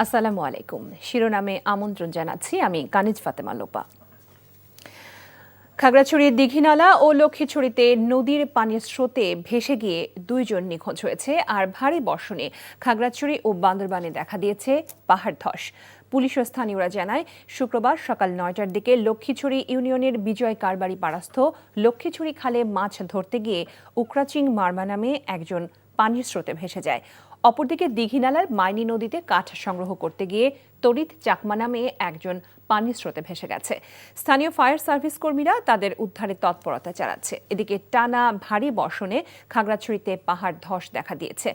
আসসালামু আলাইকুম। শিরোনামে আমন্ত্রণ জানাচ্ছি আমি কানিজ ফাতেমা লোপা। খাগড়াছড়ির দীঘিনালা ও লক্ষ্মীছড়িতে নদীর পানির স্রোতে ভেসে গিয়ে 2 জন নিখোঁজ হয়েছে। আর ভারী বর্ষণে খাগড়াছড়ি ও বান্দরবানে দেখা দিয়েছে পাহাড় ধস। পুলিশ ও স্থানীয়রা জানায়, শুক্রবার সকাল 9টার দিকে লক্ষ্মীছড়ি ইউনিয়নের বিজয় কারবারি পাড়াস্থ লক্ষ্মীছড়ি খালে মাছ ধরতে গিয়ে উকরাচিং মারমা নামে একজন পানির স্রোতে ভেসে যায়। অপরদিকে দীঘিনালার মাইনি নদীতে কাঠ সংগ্রহ করতে গিয়ে তড়িৎ চাকমা নামে একজন পানির স্রোতে ভেসে গেছে। স্থানীয় ফায়ার সার্ভিস কর্মীরা তাদের উদ্ধারে তৎপরতা চালাচ্ছে। এদিকে টানা ভারী বর্ষণে খাগড়াছড়িতে পাহাড় ধস দেখা দিয়েছে।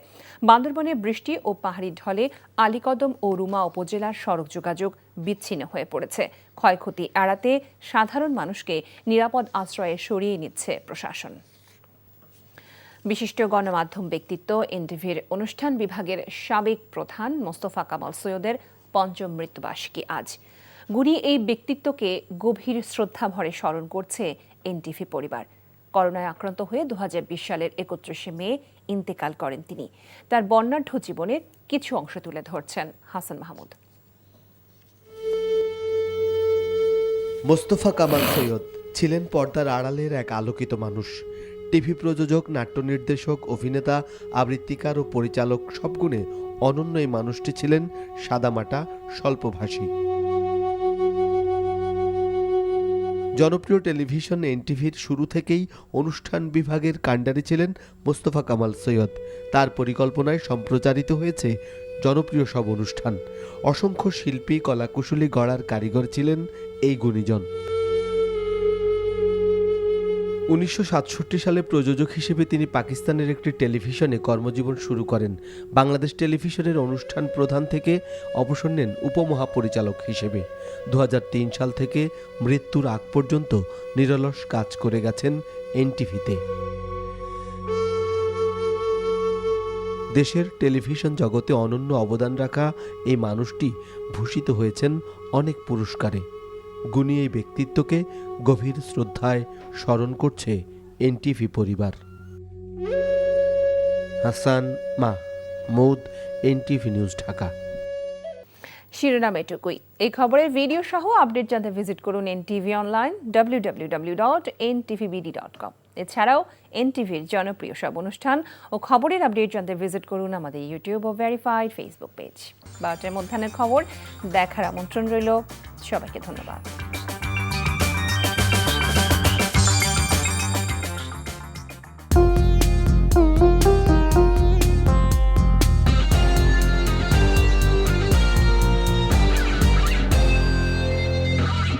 বান্দরবনে বৃষ্টি ও পাহাড়ি ঢলে আলীকদম ও রুমা উপজেলার সড়ক যোগাযোগ বিচ্ছিন্ন হয়ে পড়েছে। ক্ষয়ক্ষতি এড়াতে সাধারণ মানুষকে নিরাপদ আশ্রয়ে সরিয়ে নিচ্ছে প্রশাসন। বিশিষ্ট গণমাধ্যম ব্যক্তিত্ব এনটিভির অনুষ্ঠান বিভাগের সাবেক প্রধান মোস্তফা কামাল সৈয়দের ৫ম মৃত্যুবার্ষিকী আজ। গুণী এই ব্যক্তিত্বকে গভীর শ্রদ্ধাভরে স্মরণ করছে এনটিভি পরিবার। করোনায় আক্রান্ত হয়ে ২০২০ সালের ৩১শে মে ইন্তেকাল করেন তিনি। তার বর্ণাঢ্য জীবনের কিছু অংশ তুলে ধরছেন হাসান মাহমুদ। মোস্তফা কামাল সৈয়দ ছিলেন পর্দার আড়ালের এক আলোকিত মানুষ। টিভি প্রযোজক, নাট্য নির্দেশক, অভিনেতা, আবৃত্তিকার ও পরিচালক সব গুণে অনন্য এই মানুষটি ছিলেন সাদামাটা, স্বল্পভাষী। জনপ্রিয় টেলিভিশন এনটিভির শুরু থেকেই অনুষ্ঠান বিভাগের কাণ্ডারি ছিলেন মোস্তফা কামাল সৈয়দ। তার পরিকল্পনায় সম্প্রচারিত হয়েছে জনপ্রিয় সব অনুষ্ঠান। অসংখ্য শিল্পী, কলাকুশলী গড়ার কারিগর ছিলেন এই গুণীজন। ১৯৬৭ সালে প্রযোজক হিসেবে তিনি পাকিস্তানের একটি টেলিভিশনে কর্মজীবন শুরু করেন। বাংলাদেশ টেলিভিশনের অনুষ্ঠান প্রধান থেকে অবসর নেন উপমহাপরিচালক হিসেবে। ২০০৩ সাল থেকে মৃত্যুর আগ পর্যন্ত নিরলস কাজ করে গেছেন এনটিভিতে। দেশের টেলিভিশন জগতে অনন্য অবদান রাখা এই মানুষটি ভূষিত হয়েছেন অনেক পুরস্কারে। গুণী এই ব্যক্তিত্বকে গভীর শ্রদ্ধায় স্মরণ করছে এনটিভি পরিবার। Hasan Mahmud, NTV news, Dhaka. শিরোনাম এটুকুই। এই খবরের ভিডিও সহ আপডেট জানতে ভিজিট করুন এনটিভি অনলাইন www.ntvbd.com। এছাড়াও এনটিভির জনপ্রিয় সব অনুষ্ঠান ও খবরের আপডেট জানতে ভিজিট করুন আমাদের ইউটিউব ও ভেরিফাইড ফেসবুক পেজ। 12টার মধ্যাহ্নের খবর দেখার আমন্ত্রণ রইল। সবাইকে ধন্যবাদ।